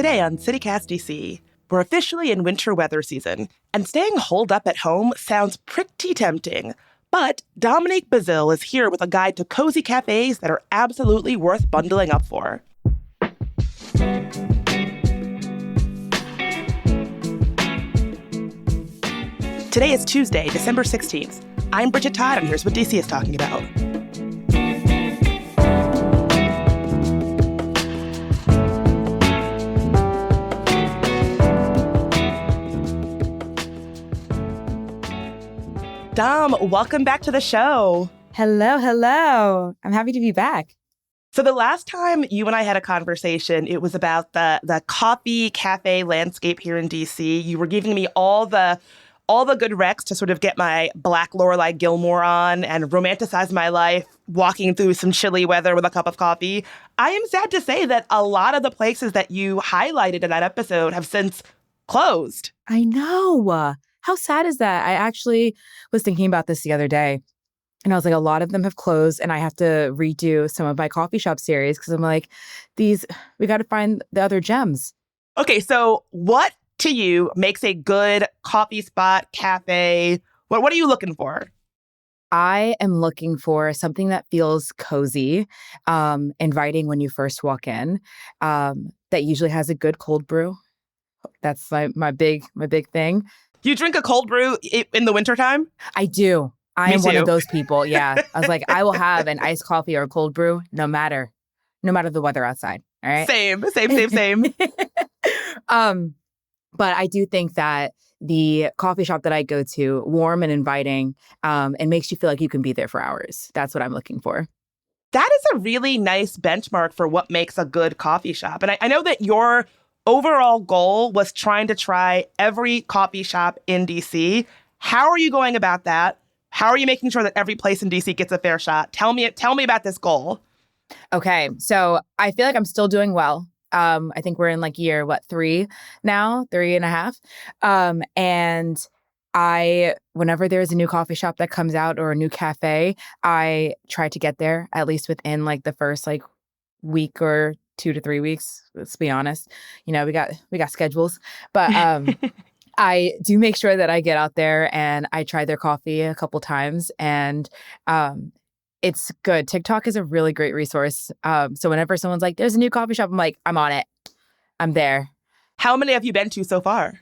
Today on CityCast DC, we're officially in winter weather season, and staying holed up at home sounds pretty tempting. But Dominique Bazil is here with a guide to cozy cafes that are absolutely worth bundling up for. Today is Tuesday, December 16th. I'm Bridget Todd, and here's what DC is talking about. Dom, welcome back to the show. Hello. I'm happy to be back. So the last time you and I had a conversation, it was about the coffee cafe landscape here in DC. You were giving me all the good recs to sort of get my Black Lorelai Gilmore on and romanticize my life walking through some chilly weather with a cup of coffee. I am sad to say that a lot of the places that you highlighted in that episode have since closed. I know. How sad is that? I actually was thinking about this the other day, and I was like, a lot of them have closed, and I have to redo some of my coffee shop series because I'm like, we got to find the other gems. Okay, so what to you makes a good coffee spot, cafe? What are you looking for? I am looking for something that feels cozy, inviting when you first walk in, that usually has a good cold brew. That's my big thing. You drink a cold brew in the wintertime? I do. I am one of those people. Yeah. I was like, I will have an iced coffee or a cold brew no matter the weather outside. All right. Same. But I do think that the coffee shop that I go to, warm and inviting, and makes you feel like you can be there for hours. That's what I'm looking for. That is a really nice benchmark for what makes a good coffee shop. And I know that your overall goal was trying to try every coffee shop in DC. How are you going about that? How are you making sure that every place in DC gets a fair shot? Tell me about this goal. Okay, so I feel like I'm still doing well. I think we're in like year, 3 now, 3.5. And whenever there's a new coffee shop that comes out or a new cafe, I try to get there at least within like the first like week or 2 to 3 weeks. Let's be honest. You know, we got schedules, but I do make sure that I get out there and I try their coffee a couple times, and it's good. TikTok is a really great resource. So whenever someone's like, "There's a new coffee shop," I'm like, "I'm on it. I'm there." How many have you been to so far?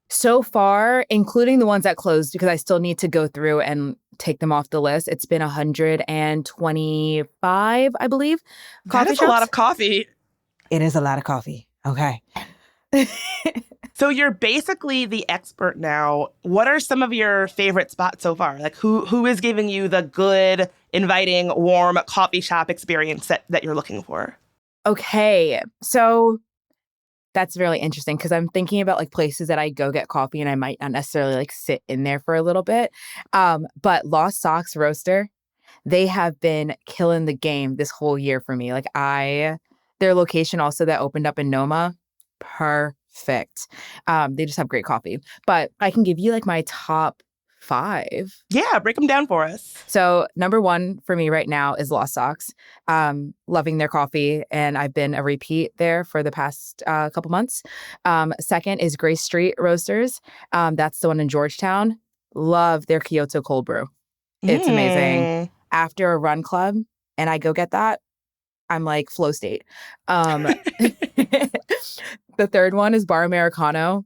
So far, including the ones that closed, because I still need to go through and take them off the list, it's been 125, I believe. That is a lot of coffee. It is a lot of coffee. Okay. So you're basically the expert now. What are some of your favorite spots so far? Like who is giving you the good, inviting, warm coffee shop experience that you're looking for? Okay. So that's really interesting because I'm thinking about like places that I go get coffee and I might not necessarily like sit in there for a little bit. But Lost Socks Roaster, they have been killing the game this whole year for me. Like their location also that opened up in Noma, perfect. They just have great coffee. But I can give you like my top 5. Yeah, break them down for us. So number 1 for me right now is Lost Socks. Loving their coffee, and I've been a repeat there for the past couple months. Second is Grace Street Roasters. That's the one in Georgetown. Love their Kyoto cold brew. It's amazing. After a run club, and I go get that, I'm like flow state. The third one is Bar Americano.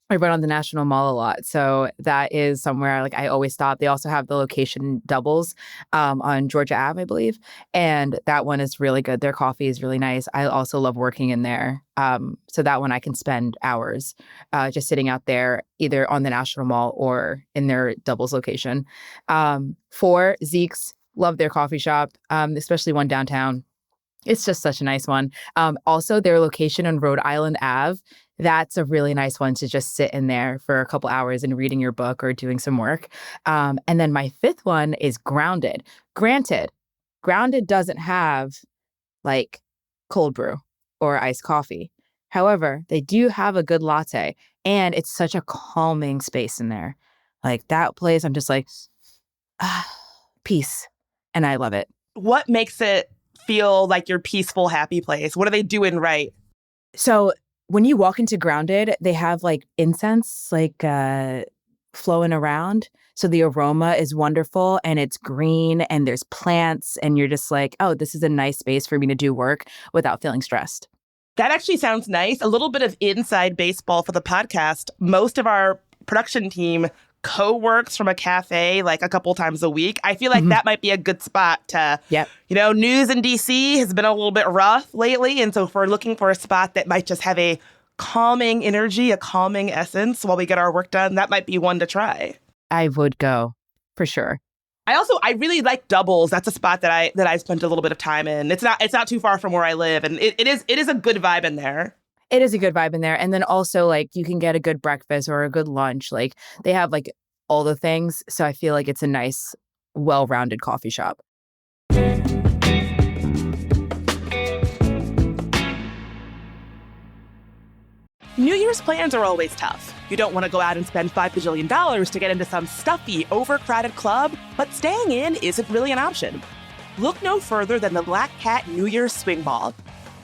I run on the National Mall a lot, so that is somewhere like I always stop. They also have the location doubles on Georgia Ave, I believe, and that one is really good. Their coffee is really nice. I also love working in there, so that one I can spend hours just sitting out there, either on the National Mall or in their doubles location. 4, Zeke's, love their coffee shop, especially one downtown. It's just such a nice one. Also, their location on Rhode Island Ave, that's a really nice one to just sit in there for a couple hours and reading your book or doing some work. And then my 5th one is Grounded. Granted, Grounded doesn't have like cold brew or iced coffee. However, they do have a good latte, and it's such a calming space in there. Like that place, I'm just like, peace. And I love it. What makes it feel like your peaceful, happy place? What are they doing right? So when you walk into Grounded, they have like incense flowing around. So the aroma is wonderful and it's green and there's plants and you're just like, oh, this is a nice space for me to do work without feeling stressed. That actually sounds nice. A little bit of inside baseball for the podcast. Most of our production team co-works from a cafe like a couple times a week. I feel like Mhm. that might be a good spot to, Yep. news in DC has been a little bit rough lately. And so if we're looking for a spot that might just have a calming energy, a calming essence while we get our work done, that might be one to try. I would go for sure. I really like Doubles. That's a spot that I spent a little bit of time in. It's not too far from where I live, and it is a good vibe in there. It is a good vibe in there. And then also like you can get a good breakfast or a good lunch. Like they have like all the things. So I feel like it's a nice, well-rounded coffee shop. New Year's plans are always tough. You don't want to go out and spend $5 bajillion to get into some stuffy, overcrowded club, but staying in isn't really an option. Look no further than the Black Cat New Year's Swing Ball.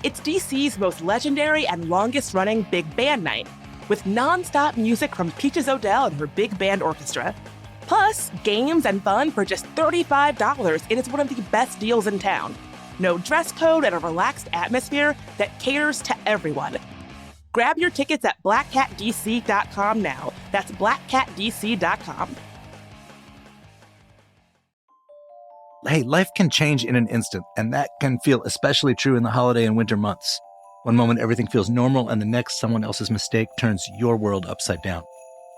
It's DC's most legendary and longest-running big band night, with non-stop music from Peaches O'Dell and her big band orchestra. Plus, games and fun for just $35, it is one of the best deals in town. No dress code and a relaxed atmosphere that caters to everyone. Grab your tickets at blackcatdc.com now. That's blackcatdc.com. Hey, life can change in an instant, and that can feel especially true in the holiday and winter months. One moment everything feels normal, and the next someone else's mistake turns your world upside down.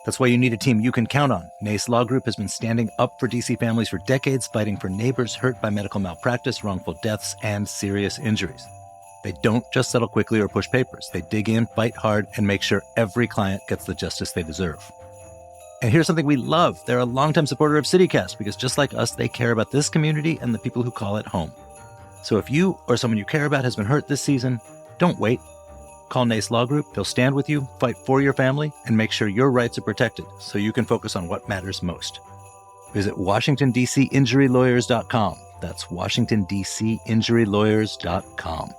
That's why you need a team you can count on. NACE Law Group has been standing up for DC families for decades, fighting for neighbors hurt by medical malpractice, wrongful deaths, and serious injuries. They don't just settle quickly or push papers. They dig in, fight hard, and make sure every client gets the justice they deserve. And here's something we love. They're a longtime supporter of CityCast because just like us, they care about this community and the people who call it home. So if you or someone you care about has been hurt this season, don't wait. Call NACE Law Group. They'll stand with you, fight for your family, and make sure your rights are protected so you can focus on what matters most. Visit WashingtonDCInjuryLawyers.com. That's WashingtonDCInjuryLawyers.com.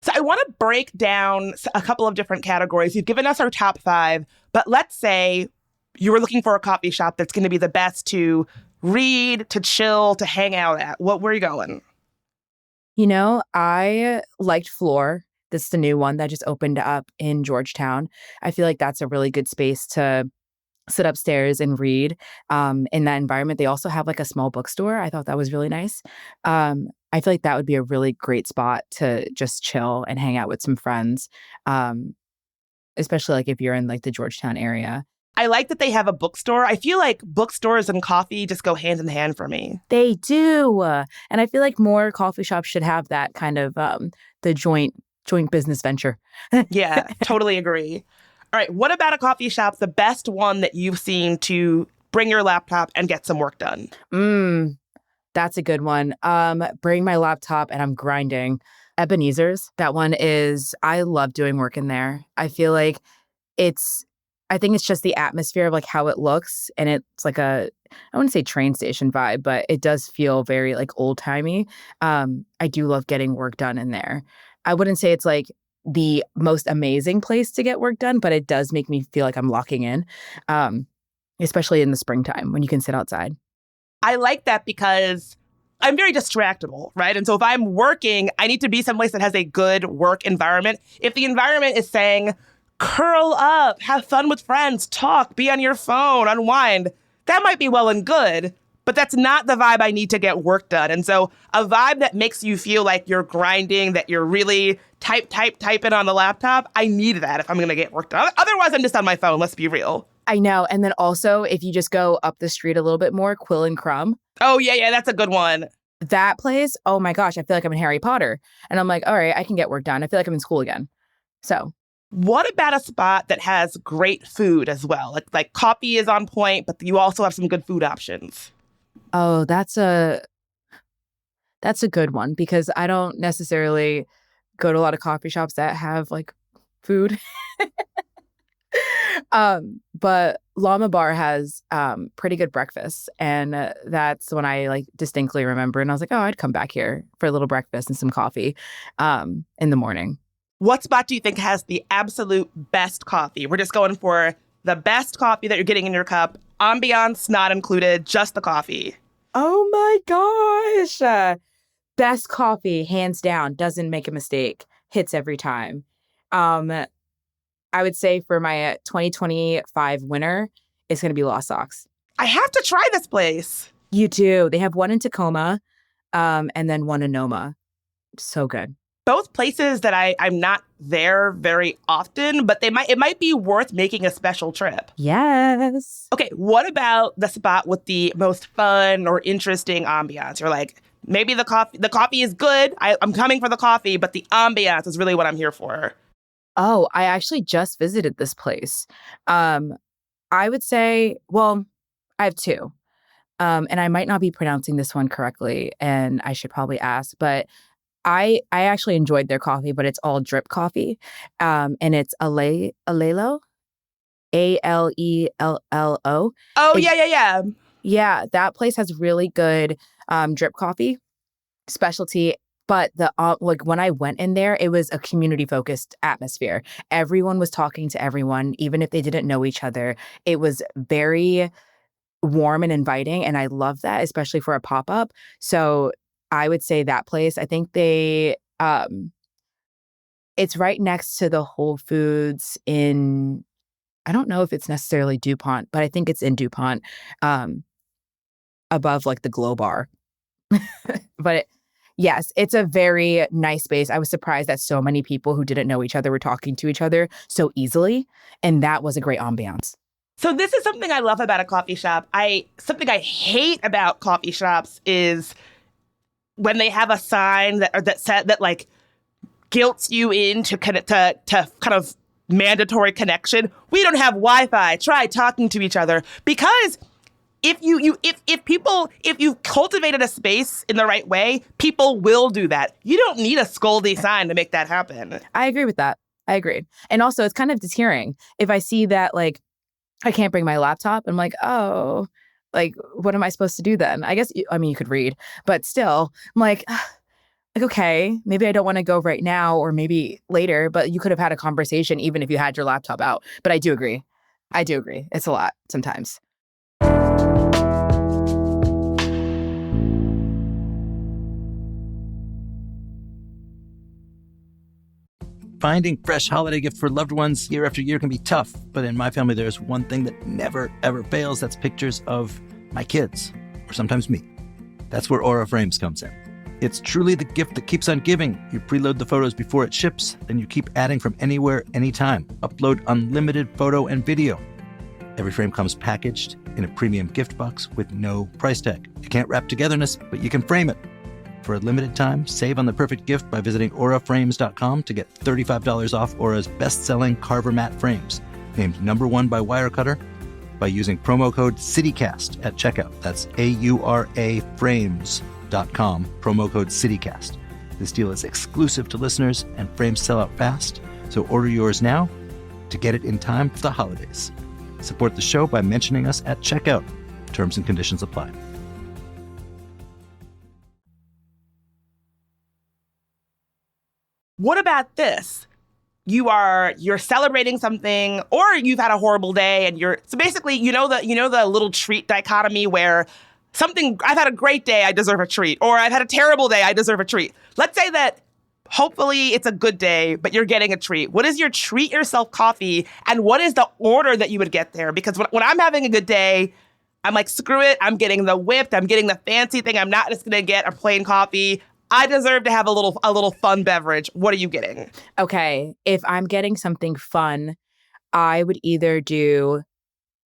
So I want to break down a couple of different categories. You've given us our top 5, but let's say you were looking for a coffee shop that's going to be the best to read, to chill, to hang out at. Where are you going? You know, I liked Floor. This is the new one that just opened up in Georgetown. I feel like that's a really good space to sit upstairs and read in that environment. They also have like a small bookstore. I thought that was really nice. I feel like that would be a really great spot to just chill and hang out with some friends, especially like if you're in like the Georgetown area. I like that they have a bookstore. I feel like bookstores and coffee just go hand in hand for me. They do. And I feel like more coffee shops should have that kind of the joint business venture. Yeah, totally agree. All right, what about a coffee shop, the best one that you've seen to bring your laptop and get some work done? That's a good one. Bring my laptop and I'm grinding. Ebenezer's. That one is, I love doing work in there. I feel like I think it's just the atmosphere of like how it looks. And it's like I wouldn't say train station vibe, but it does feel very like old timey. I do love getting work done in there. I wouldn't say it's like the most amazing place to get work done, but it does make me feel like I'm locking in, especially in the springtime when you can sit outside. I like that because I'm very distractible, right? And so if I'm working, I need to be someplace that has a good work environment. If the environment is saying, curl up, have fun with friends, talk, be on your phone, unwind, that might be well and good, but that's not the vibe I need to get work done. And so a vibe that makes you feel like you're grinding, that you're really typing on the laptop, I need that if I'm going to get work done. Otherwise, I'm just on my phone, let's be real. I know. And then also, if you just go up the street a little bit more, Quill and Crumb. Oh, yeah, that's a good one. That place, oh my gosh, I feel like I'm in Harry Potter. And I'm like, all right, I can get work done. I feel like I'm in school again. So what about a spot that has great food as well? Like coffee is on point, but you also have some good food options. Oh, that's a good one because I don't necessarily go to a lot of coffee shops that have like food. But Llama Bar has pretty good breakfast, and that's when I like distinctly remember. And I was like, oh, I'd come back here for a little breakfast and some coffee in the morning. What spot do you think has the absolute best coffee? We're just going for the best coffee that you're getting in your cup. Ambiance not included, just the coffee. Oh my gosh. Best coffee, hands down, doesn't make a mistake, hits every time. Um, I would say for my 2025 winner, it's going to be Lost Socks. I have to try this place. You do. They have one in Tacoma and then one in Noma. So good. Both places that I'm not there very often, but it might be worth making a special trip. Yes. Okay, what about the spot with the most fun or interesting ambiance? You're like, maybe the coffee is good. I'm coming for the coffee, but the ambiance is really what I'm here for. Oh, I actually just visited this place. I would say, well, I have two. And I might not be pronouncing this one correctly, and I should probably ask, but I actually enjoyed their coffee, but it's all drip coffee. And it's Alelo, Alello. Oh, It- yeah. Yeah, that place has really good drip coffee specialty. But like when I went in there, it was a community focused atmosphere. Everyone was talking to everyone, even if they didn't know each other. It was very warm and inviting, and I love that, especially for a pop up. So I would say that place. I think it's right next to the Whole Foods in. I don't know if it's necessarily DuPont, but I think it's in DuPont, above like the Glow Bar. But yes, it's a very nice space. I was surprised that so many people who didn't know each other were talking to each other so easily. And that was a great ambiance. So this is something I love about a coffee shop. Something I hate about coffee shops is when they have a sign that like guilts you into kind of mandatory connection. We don't have Wi-Fi. Try talking to each other. Because if you've cultivated a space in the right way, people will do that. You don't need a scoldy sign to make that happen. I agree with that. I agree. And also it's kind of deterring. If I see that like I can't bring my laptop, I'm like, oh, like what am I supposed to do then? I guess you could read, but still, I'm like okay, maybe I don't want to go right now or maybe later, but you could have had a conversation even if you had your laptop out. But I do agree. It's a lot sometimes. Finding fresh holiday gifts for loved ones year after year can be tough, but in my family, there's one thing that never, ever fails. That's pictures of my kids, or sometimes me. That's where Aura Frames comes in. It's truly the gift that keeps on giving. You preload the photos before it ships, then you keep adding from anywhere, anytime. Upload unlimited photo and video. Every frame comes packaged in a premium gift box with no price tag. You can't wrap togetherness, but you can frame it. For a limited time, save on the perfect gift by visiting auraframes.com to get $35 off Aura's best-selling Carver Matte frames, named #1 by Wirecutter, by using promo code CityCast at checkout. That's auraframes.com, promo code CityCast. This deal is exclusive to listeners, and frames sell out fast, so order yours now to get it in time for the holidays. Support the show by mentioning us at checkout. Terms and conditions apply. What about this? You're celebrating something, or you've had a horrible day, and so basically the little treat dichotomy where I've had a great day, I deserve a treat, or I've had a terrible day, I deserve a treat. Let's say that hopefully it's a good day, but you're getting a treat. What is your treat yourself coffee, and what is the order that you would get there? Because when I'm having a good day, I'm like, screw it, I'm getting the whipped, I'm getting the fancy thing. I'm not just gonna get a plain coffee. I deserve to have a little fun beverage. What are you getting? Okay, if I'm getting something fun, I would either do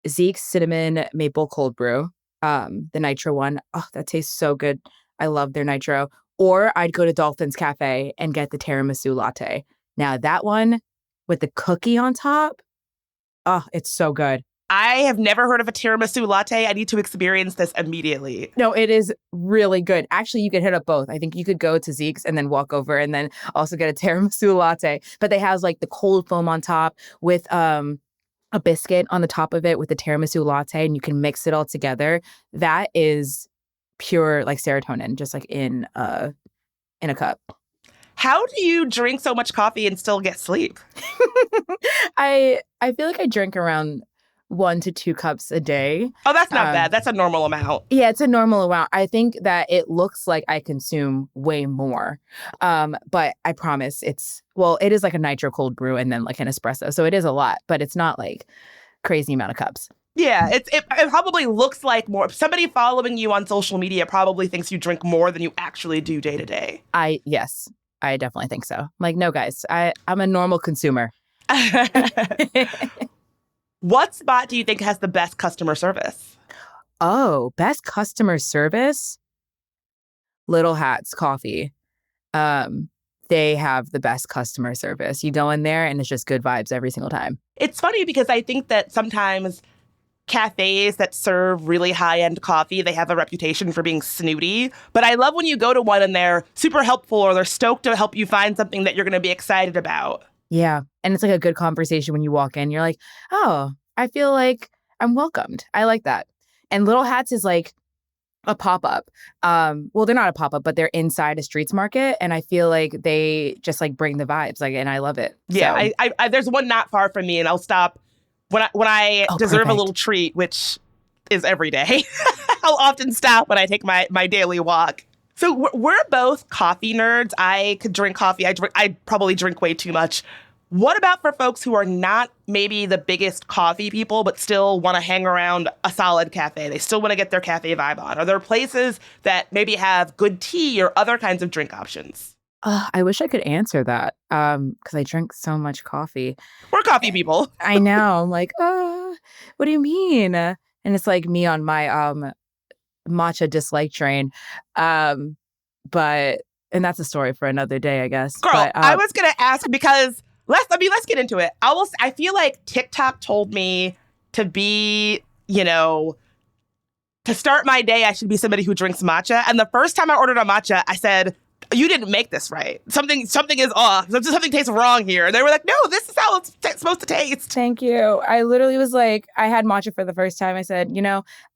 Zeke's cinnamon maple cold brew, the nitro one. Oh, that tastes so good. I love their nitro. Or I'd go to Dolphin's Cafe and get the tiramisu latte. Now that one with the cookie on top, oh, it's so good. I have never heard of a tiramisu latte. I need to experience this immediately. No, it is really good. Actually, you could hit up both. I think you could go to Zeke's and then walk over and then also get a tiramisu latte. But they have like the cold foam on top with a biscuit on the top of it with a tiramisu latte, and you can mix it all together. That is pure like serotonin, just like in a cup. How do you drink so much coffee and still get sleep? I feel like I drink around 1 to 2 cups a day. Oh, that's not bad. That's a normal amount. Yeah, it's a normal amount. I think that it looks like I consume way more. But I promise it is like a nitro cold brew and then like an espresso. So it is a lot, but it's not like crazy amount of cups. Yeah, it probably looks like more. Somebody following you on social media probably thinks you drink more than you actually do day to day. Yes, I definitely think so. Like, no, guys, I'm a normal consumer. What spot do you think has the best customer service? Oh, best customer service? Little Hats Coffee. They have the best customer service. You go in there and it's just good vibes every single time. It's funny because I think that sometimes cafes that serve really high-end coffee, they have a reputation for being snooty. But I love when you go to one and they're super helpful or they're stoked to help you find something that you're going to be excited about. Yeah. And it's like a good conversation when you walk in. You're like, oh, I feel like I'm welcomed. I like that. And Little Hats is like a pop-up. Well, they're not a pop-up, but they're inside a streets market. And I feel like they just like bring the vibes. Like, and I love it. Yeah, So, I there's one not far from me and I'll stop when I deserve a little treat, which is every day. I'll often stop when I take my daily walk. So we're both coffee nerds. I could drink coffee. I probably drink way too much. What about for folks who are not maybe the biggest coffee people, but still want to hang around a solid cafe? They still want to get their cafe vibe on. Are there places that maybe have good tea or other kinds of drink options? I wish I could answer that because I drink so much coffee. We're coffee people. I know. I'm like, what do you mean? And it's like me on my matcha dislike train. But and that's a story for another day, I guess. Girl, but, I was gonna ask because let's get into it. I feel like TikTok told me to be, to start my day, I should be somebody who drinks matcha. And the first time I ordered a matcha, I said, you didn't make this right. Something is off. Something tastes wrong here. And they were like, no, this is how it's supposed to taste. Thank you. I literally was like, I had matcha for the first time. I said,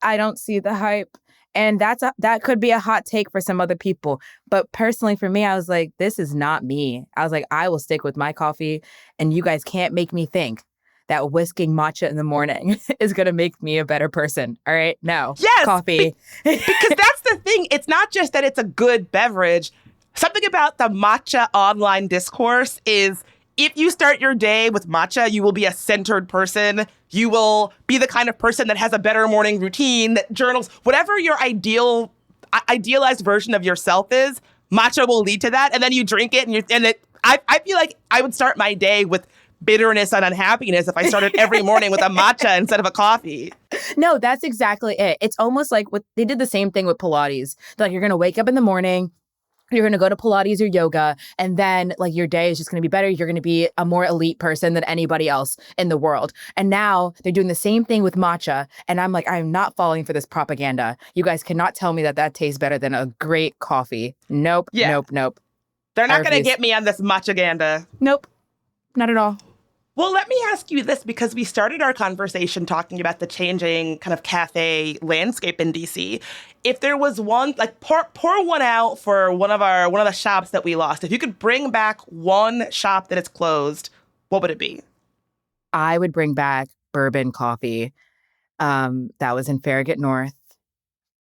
I don't see the hype. And that could be a hot take for some other people. But personally for me, I was like, this is not me. I was like, I will stick with my coffee. And you guys can't make me think that whisking matcha in the morning is going to make me a better person. All right? No. Yes. Coffee. Because that's the thing. It's not just that it's a good beverage. Something about the matcha online discourse is if you start your day with matcha, you will be a centered person. You will be the kind of person that has a better morning routine, that journals, whatever your idealized version of yourself is, matcha will lead to that. And then you drink it I feel like I would start my day with bitterness and unhappiness if I started every morning with a matcha instead of a coffee. No, that's exactly it. It's almost like they did the same thing with Pilates. They're like, you're going to wake up in the morning, you're going to go to Pilates or yoga, and then like your day is just going to be better. You're going to be a more elite person than anybody else in the world. And now they're doing the same thing with matcha. And I'm like, I'm not falling for this propaganda. You guys cannot tell me that tastes better than a great coffee. Nope. Yeah. Nope. They're not going to get me on this matcha-ganda. Nope. Not at all. Well, let me ask you this, because we started our conversation talking about the changing kind of cafe landscape in DC. If there was one, like pour one out for one of the shops that we lost. If you could bring back one shop that is closed, what would it be? I would bring back Bourbon Coffee. That was in Farragut North.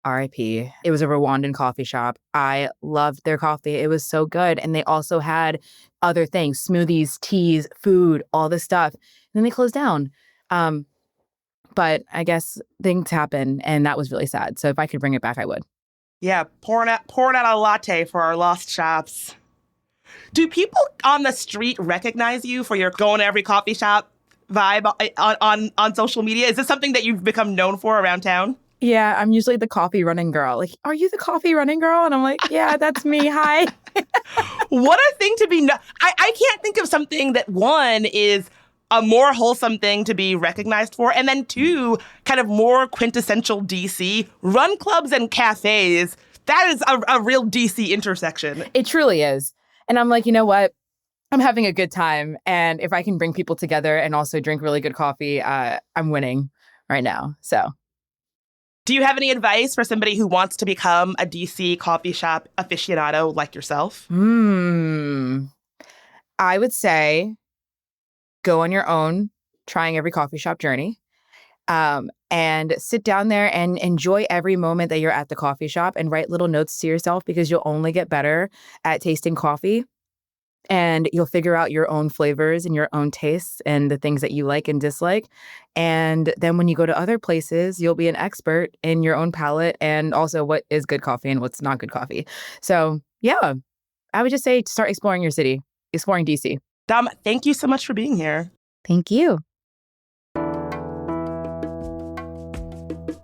RIP. It was a Rwandan coffee shop. I loved their coffee. It was so good. And they also had other things, smoothies, teas, food, all this stuff. And then they closed down. But I guess things happen, and that was really sad. So if I could bring it back, I would. Yeah, pouring out a latte for our lost shops. Do people on the street recognize you for your going to every coffee shop vibe on social media? Is this something that you've become known for around town? Yeah, I'm usually the coffee running girl. Like, are you the coffee running girl? And I'm like, yeah, that's me. Hi. What a thing to be. I can't think of something that, one, is a more wholesome thing to be recognized for, and then two, kind of more quintessential DC, run clubs and cafes. That is a real DC intersection. It truly is. And I'm like, you know what? I'm having a good time. And if I can bring people together and also drink really good coffee, I'm winning right now. So Do you have any advice for somebody who wants to become a DC coffee shop aficionado like yourself? I would say go on your own, trying every coffee shop journey, and sit down there and enjoy every moment that you're at the coffee shop and write little notes to yourself, because you'll only get better at tasting coffee. And you'll figure out your own flavors and your own tastes and the things that you like and dislike. And then when you go to other places, you'll be an expert in your own palate and also what is good coffee and what's not good coffee. So yeah, I would just say start exploring your city, exploring DC. Dom, thank you so much for being here. Thank you.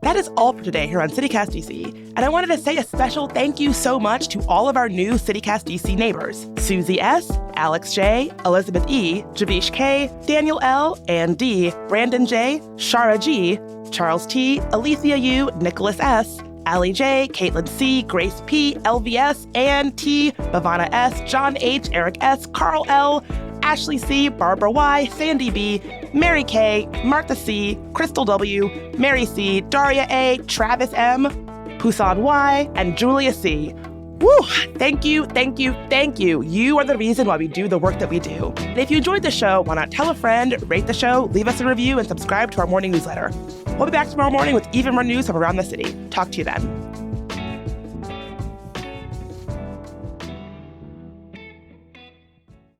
That is all for today here on CityCast DC. And I wanted to say a special thank you so much to all of our new CityCast DC neighbors: Susie S., Alex J., Elizabeth E., Javish K., Daniel L., Ann D., Brandon J., Shara G., Charles T., Alicia U., Nicholas S., Allie J., Caitlin C., Grace P., LVS, Ann T., Bhavana S., John H., Eric S., Carl L., Ashley C., Barbara Y., Sandy B., Mary K., Martha C., Crystal W., Mary C., Daria A., Travis M., Pusan Y., and Julia C. Woo! Thank you, thank you, thank you. You are the reason why we do the work that we do. And if you enjoyed the show, why not tell a friend, rate the show, leave us a review, and subscribe to our morning newsletter. We'll be back tomorrow morning with even more news from around the city. Talk to you then.